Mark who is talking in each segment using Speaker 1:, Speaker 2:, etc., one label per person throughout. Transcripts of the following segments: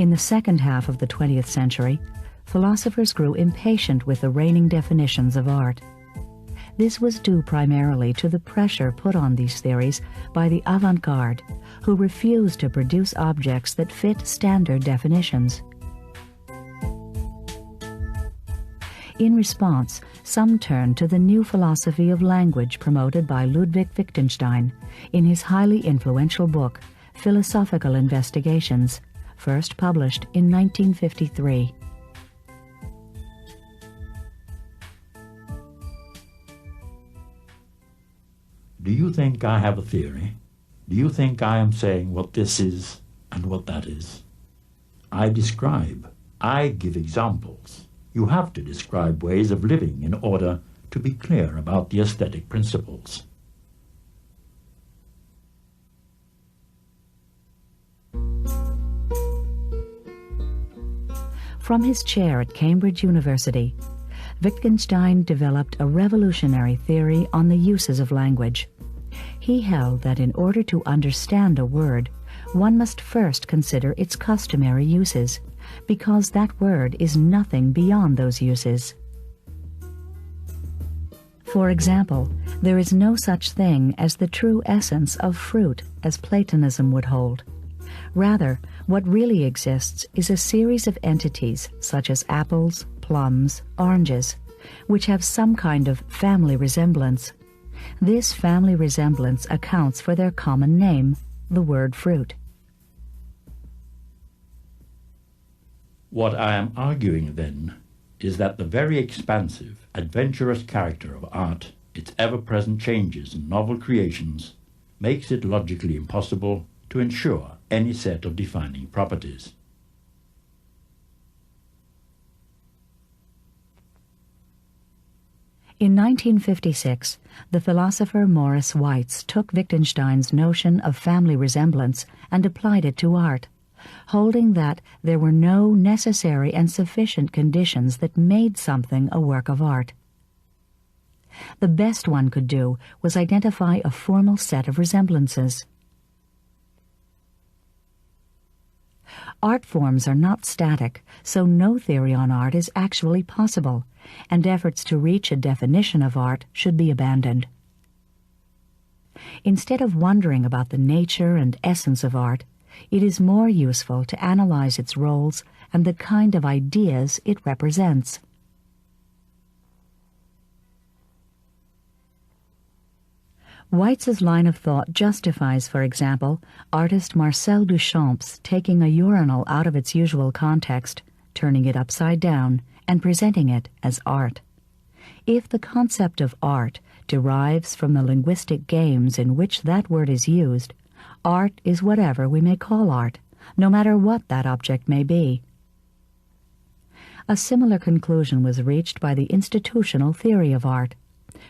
Speaker 1: In the second half of the 20th century, philosophers grew impatient with the reigning definitions of art. This was due primarily to the pressure put on these theories by the avant-garde, who refused to produce objects that fit standard definitions. In response, some turned to the new philosophy of language promoted by Ludwig Wittgenstein in his highly influential book, Philosophical Investigations, first published in 1953.
Speaker 2: Do you think I have a theory? Do you think I am saying what this is and what that is? I describe. I give examples. You have to describe ways of living in order to be clear about the aesthetic principles.
Speaker 1: From his chair at Cambridge University, Wittgenstein developed a revolutionary theory on the uses of language. He held that in order to understand a word, one must first consider its customary uses, because that word is nothing beyond those uses. For example, there is no such thing as the true essence of fruit, as Platonism would hold. Rather, what really exists is a series of entities, such as apples, plums, oranges, which have some kind of family resemblance. This family resemblance accounts for their common name, the word fruit.
Speaker 2: What I am arguing, then, is that the very expansive, adventurous character of art, its ever-present changes and novel creations, makes it logically impossible to ensure any set of defining properties.
Speaker 1: In 1956, the philosopher Morris Weitz took Wittgenstein's notion of family resemblance and applied it to art, holding that there were no necessary and sufficient conditions that made something a work of art. The best one could do was identify a formal set of resemblances. Art forms are not static, so no theory on art is actually possible, and efforts to reach a definition of art should be abandoned. Instead of wondering about the nature and essence of art, it is more useful to analyze its roles and the kind of ideas it represents. Weitz's line of thought justifies, for example, artist Marcel Duchamp's taking a urinal out of its usual context, turning it upside down, and presenting it as art. If the concept of art derives from the linguistic games in which that word is used, art is whatever we may call art, no matter what that object may be. A similar conclusion was reached by the institutional theory of art,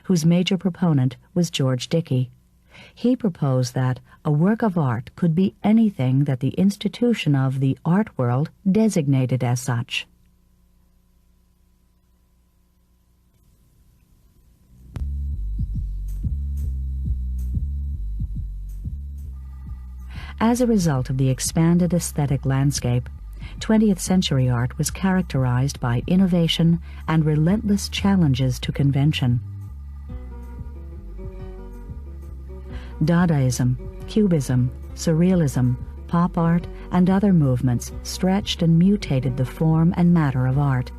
Speaker 1: whose major proponent was George Dickey. He proposed that a work of art could be anything that the institution of the art world designated as such. As a result of the expanded aesthetic landscape, 20th century art was characterized by innovation and relentless challenges to convention. Dadaism, Cubism, Surrealism, pop art, and other movements stretched and mutated the form and matter of art.